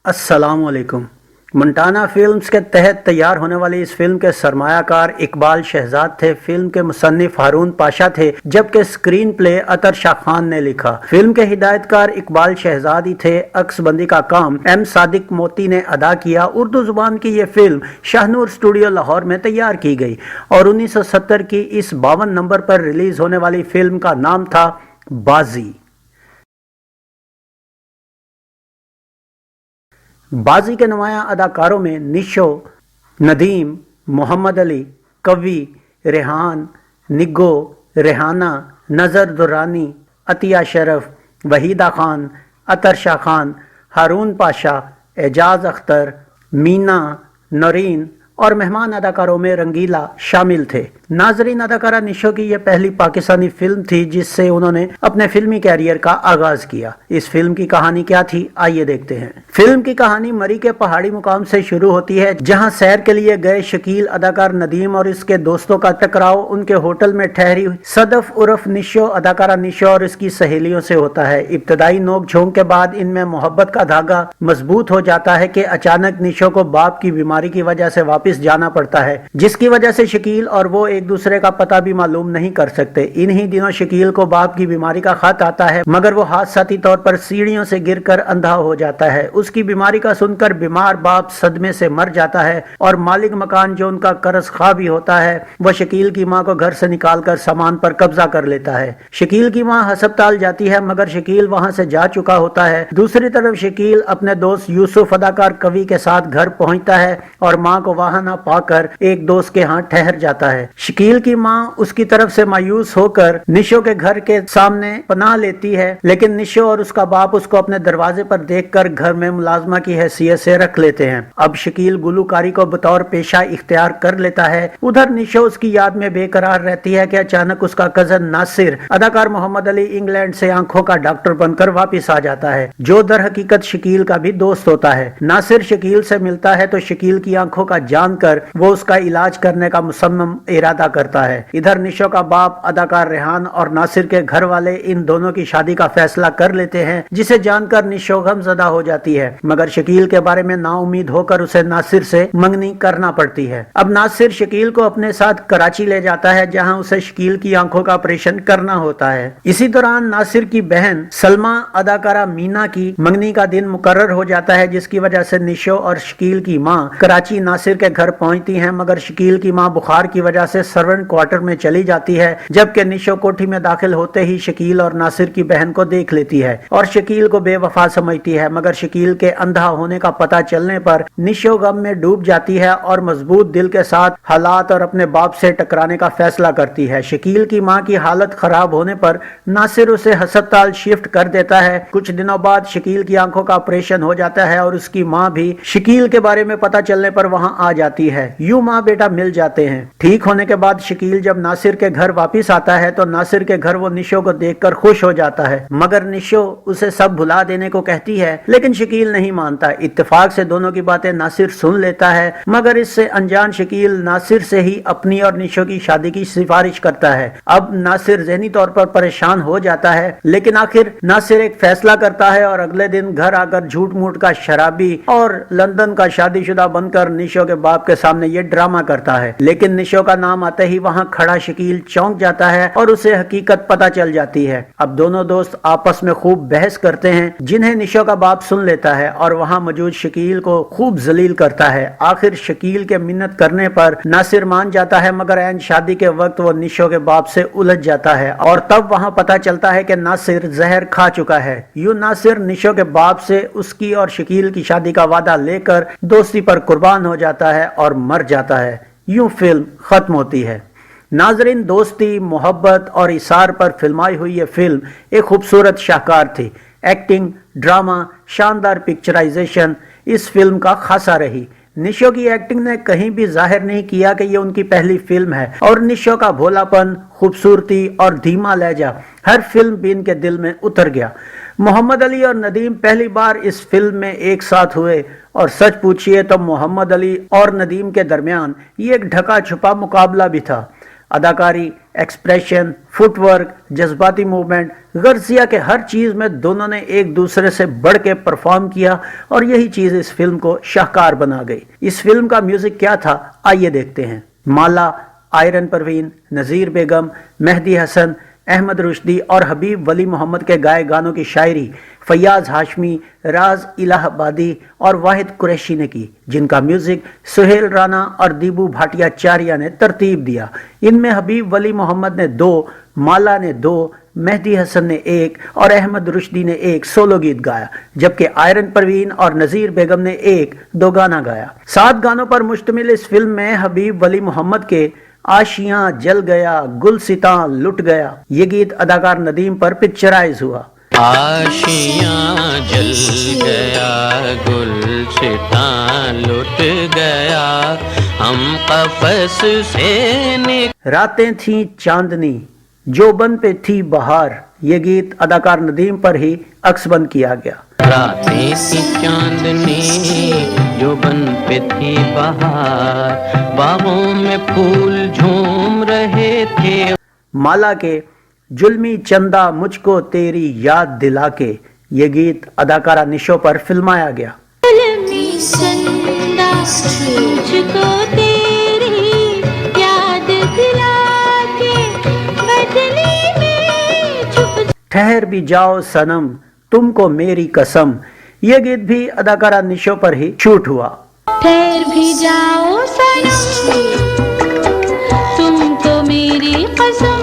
अस्सलाम वालेकुम। मंटाना फिल्म्स के तहत तैयार होने वाली इस फिल्म के सरमाया कार इकबाल शहजाद थे। फिल्म के मुसन्निफ हारून पाशा थे, जबकि स्क्रीन प्ले अतर शाह खान ने लिखा। फिल्म के हिदायतकार इकबाल शहजाद ही थे। अक्सबंदी का काम एम सादिक मोती ने अदा किया। उर्दू जुबान की यह फिल्म शाहनूर स्टूडियो लाहौर में तैयार की गई और 1970 की इस 52 नंबर पर रिलीज होने वाली फिल्म का नाम था बाजी। बाजी के नुमायां अदाकारों में निशो, नदीम, मोहम्मद अली, कवि, रेहान, निग्गो, रेहाना, नज़र दुर्रानी, अतिया शरफ, वहीदा खान, अतर शाह खान, हारून पाशा, एजाज अख्तर, मीना, नौरीन और मेहमान अदाकारों में रंगीला शामिल थे। नाजरीन, अदाकारा निशो की यह पहली पाकिस्तानी फिल्म थी जिससे उन्होंने अपने फिल्मी कैरियर का आगाज किया। इस फिल्म की कहानी क्या थी, आइए देखते हैं। फिल्म की कहानी मरी के पहाड़ी मुकाम से शुरू होती है, जहां सैर के लिए गए शकील अदाकार नदीम और इसके दोस्तों का टकराव उनके होटल में ठहरी सदफ उर्फ निशो अदाकारा निशो और इसकी सहेलियों से होता है। इब्तदाई नोक झोंक के बाद इनमें मोहब्बत का धागा मजबूत हो जाता है कि अचानक निशो को बाप की बीमारी की वजह से वापस जाना पड़ता है, जिसकी वजह से शकील और वो एक दूसरे का पता भी मालूम नहीं कर सकते। इन्हीं दिनों शकील को बाप की बीमारी का खत आता है, मगर वो हादसाती तौर पर सीढ़ियों से गिरकर अंधा हो जाता है। उसकी बीमारी का सुनकर बीमार बाप सदमे से मर जाता है और मालिक मकान जो उनका कर्ज खा भी होता है, वह शकील की माँ को घर से निकालकर सामान पर कब्जा कर लेता है। शकील की माँ हस्पताल जाती है, मगर शकील वहां से जा चुका होता है। दूसरी तरफ शकील अपने दोस्त यूसुफ अदाकार कवि के साथ घर पहुंचता है और माँ को वहां न पाकर एक दोस्त के यहाँ ठहर जाता है। शकील की माँ उसकी तरफ से मायूस होकर निशो के घर के सामने पनाह लेती है, लेकिन निशो और उसका बाप उसको अपने दरवाजे पर देखकर घर में मुलाजमा की हैसियत से रख लेते हैं। अब शकील गुलूकारी को बतौर पेशा इख्तियार कर लेता है। उधर निशो उसकी याद में बेकरार रहती है कि अचानक उसका कजन नासिर अदाकार मोहम्मद अली इंग्लैंड से आंखों का डॉक्टर बनकर वापिस आ जाता है, जो दर हकीकत शकील का भी दोस्त होता है। नासिर शकील से मिलता है तो शकील की आंखों का जानकर वो उसका इलाज करने का मुसम्मम इरादा करता है। इधर निशो का बाप अदाकार रेहान और नासिर के घर वाले इन दोनों की शादी का फैसला कर लेते हैं, जिसे जानकर निशो गमज़दा हो जाती है, मगर शकील के बारे में नाउमीद होकर उसे नासिर से मंगनी करना पड़ती है। अब नासिर शकील को अपने साथ कराची ले जाता है, जहां उसे शकील की आंखों का ऑपरेशन करना होता है। इसी दौरान नासिर की बहन सलमा अदाकारा मीना की मंगनी का दिन मुकर्रर हो जाता है, जिसकी वजह से निशो और शकील की माँ कराची नासिर के घर पहुंचती हैं, मगर शकील की माँ बुखार की वजह से सर्वेंट क्वार्टर में चली जाती है। जबकि निशो कोठी में दाखिल होते ही शकील और नासिर की बहन को देख लेती है और शकील को बेवफा समझती है, मगर शकील के अंधा होने का पता चलने पर निशो गम में डूब जाती है और मजबूत दिल के साथ हालात और अपने बाप से टकराने का फैसला करती है। शकील की माँ की हालत खराब होने पर नासिर उसे अस्पताल शिफ्ट कर देता है। कुछ दिनों बाद शकील की आंखों का ऑपरेशन हो जाता है और उसकी माँ भी शकील के बारे में पता चलने पर वहाँ आ जाती है। यूं माँ बेटा मिल जाते हैं। ठीक होने के बाद शकील जब नासिर के घर वापिस आता है तो नासिर के घर वो निशो को देखकर खुश हो जाता है, मगर निशो उसे सब भुला देने को कहती है, लेकिन शकील नहीं मानता। इत्तेफाक से दोनों की बातें नासिर सुन लेता है, मगर इससे अनजान शकील नासिर से ही अपनी और निशो की शादी की सिफारिश करता है। अब नासिर ज़हनी तौर पर परेशान हो जाता है, लेकिन आखिर नासिर एक फैसला करता है और अगले दिन घर आकर झूठ मूठ का शराबी और लंदन का शादीशुदा बनकर निशो के बाप के सामने ये ड्रामा करता है। लेकिन निशो का नाम आते ही वहां खड़ा शकील चौंक जाता है और उसे हकीकत पता चल जाती है। अब दोनों दोस्त आपस में खूब बहस करते हैं, जिन्हें निशो का बाप सुन लेता है और वहां मौजूद शकील को खूब जलील करता है। आखिर शकील के मिन्नत करने पर नासिर मान जाता है, मगर ऐन शादी के वक्त वो निशो के बाप से उलझ जाता है और तब वहां पता चलता है कि नासिर जहर खा चुका है। यूं नासिर निशो के बाप से उसकी और शकील की शादी का वादा लेकर दोस्ती पर कुर्बान हो जाता है और मर जाता है। यूं फिल्म खत्म होती है। नाजरीन, दोस्ती, मोहब्बत और इसार पर फिल्माई हुई ये फिल्म एक खूबसूरत शाहकार थी। एक्टिंग, ड्रामा, शानदार पिक्चराइजेशन इस फिल्म का खासा रही। निशो की एक्टिंग ने कहीं भी जाहिर नहीं किया कि ये उनकी पहली फिल्म है और निशो का भोलापन, खूबसूरती और धीमा लहजा हर फिल्म भी इनके दिल में उतर गया। मोहम्मद अली और नदीम पहली बार इस फिल्म में एक साथ हुए और सच पूछिए तो मोहम्मद अली और नदीम के दरमियान ये एक ढका छुपा मुकाबला भी था। اداکاری، ایکسپریشن، فٹ ورک، جذباتی موومنٹ، غرضیہ کے ہر چیز میں دونوں نے ایک دوسرے سے بڑھ کے پرفارم کیا اور یہی چیز اس فلم کو شاہکار بنا گئی۔ اس فلم کا میوزک کیا تھا آئیے دیکھتے ہیں۔ مالا، آئرن پروین، نذیر بیگم، مہدی حسن، احمد رشدی اور حبیب ولی محمد کے گائے گانوں کی شاعری فیاض ہاشمی، راز الہ آبادی اور واحد قریشی نے کی، جن کا میوزک سہیل رانا اور دیبو بھاٹیا چاریا نے ترتیب دیا۔ ان میں حبیب ولی محمد نے 2، مالا نے 2، مہدی حسن نے 1 اور احمد رشدی نے 1 سولو گیت گایا، جبکہ آئرن پروین اور نذیر بیگم نے 1 دو گانا گایا۔ 7 گانوں پر مشتمل اس فلم میں حبیب ولی محمد کے آشیاں جل گیا، گلستاں لٹ گیا یہ گیت اداکار ندیم پر پکچرائز ہوا۔ آشیاں جل گیا، گلستاں لٹ گیا، ہم قفس سے راتیں تھیں چاندنی، جوبن پہ تھی بہار یہ گیت اداکار ندیم پر ہی عکس بند کیا گیا۔ راتیں تھی چاندنی، جوبن پہ تھی بہار، باغوں میں پھول جھوم رہے تھے۔ مالا کے جلمی چندہ مجھ کو تیری یاد دلا کے یہ گیت اداکارہ نشو پر فلمایا گیا۔ جلمی چندہ مجھ کو تیری یاد دلا کے، بدلی میں چھپ ٹھہر بھی جاؤ صنم تم کو میری قسم یہ گیت بھی اداکارہ نشو پر ہی شوٹ ہوا۔ ٹھہر بھی جاؤ صنم تم کو میری قسم۔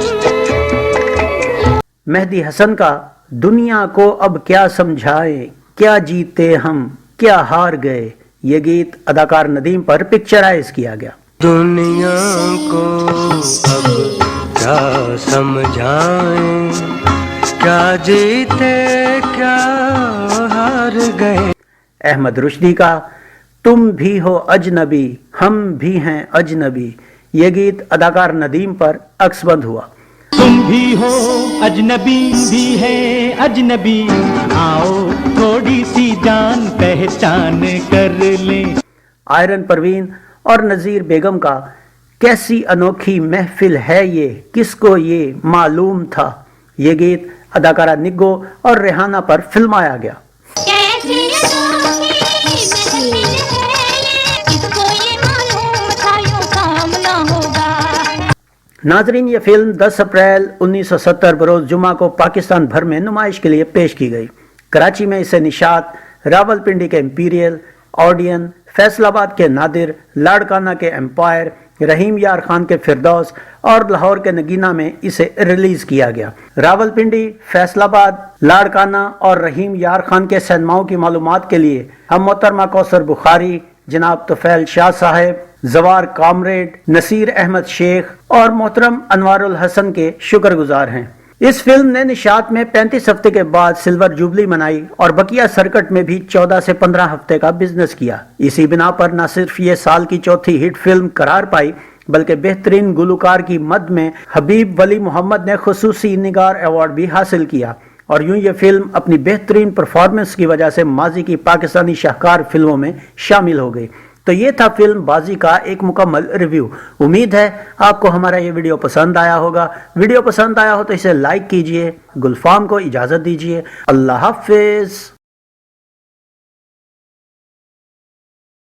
مہدی حسن کا دنیا کو اب کیا سمجھائیں، کیا جیتے ہم کیا ہار گئے یہ گیت اداکار ندیم پر پکچرائز کیا گیا۔ دنیا کو اب کیا سمجھائیں، کیا جیتے کیا ہار گئے۔ احمد رشدی کا تم بھی ہو اجنبی ہم بھی ہیں اجنبی یہ گیت اداکار ندیم پر عکس بند ہوا۔ تم بھی ہو اجنبی بھی ہے اجنبی، آؤ تھوڑی سی جان پہچان کر لیں۔ آئرن پروین اور نذیر بیگم کا کیسی انوکھی محفل ہے یہ کس کو یہ معلوم تھا یہ گیت اداکارہ نگو اور ریحانہ پر فلمایا گیا۔ ناظرین یہ فلم 10 اپریل 1970 بروز جمعہ کو پاکستان بھر میں نمائش کے لیے پیش کی گئی۔ کراچی میں اسے نشاط، راول پنڈی کے امپیریل، آڈین، فیصل آباد کے نادر، لاڑکانہ کے امپائر، رحیم یار خان کے فردوس اور لاہور کے نگینہ میں اسے ریلیز کیا گیا۔ راول پنڈی، فیصل آباد، لاڑکانہ اور رحیم یار خان کے سینماؤں کی معلومات کے لیے ہم محترمہ کوثر بخاری، جناب طفیل شاہ صاحب، زوار کامریڈ، نصیر احمد شیخ اور محترم انوار الحسن کے شکر گزار ہیں۔ اس فلم نے نشاط میں 35 ہفتے کے بعد سلور جوبلی منائی اور بقیہ سرکٹ میں بھی 14 سے 15 ہفتے کا بزنس کیا۔ اسی بنا پر نہ صرف یہ سال کی چوتھی ہٹ فلم قرار پائی بلکہ بہترین گلوکار کی مد میں حبیب ولی محمد نے خصوصی نگار ایوارڈ بھی حاصل کیا، اور یوں یہ فلم اپنی بہترین پرفارمنس کی وجہ سے ماضی کی پاکستانی شاہکار فلموں میں شامل ہو گئی۔ تو یہ تھا فلم بازی کا ایک مکمل ریویو۔ امید ہے آپ کو ہمارا یہ ویڈیو پسند آیا ہوگا۔ ویڈیو پسند آیا ہو تو اسے لائک کیجئے۔ گلفام کو اجازت دیجئے۔ اللہ حافظ۔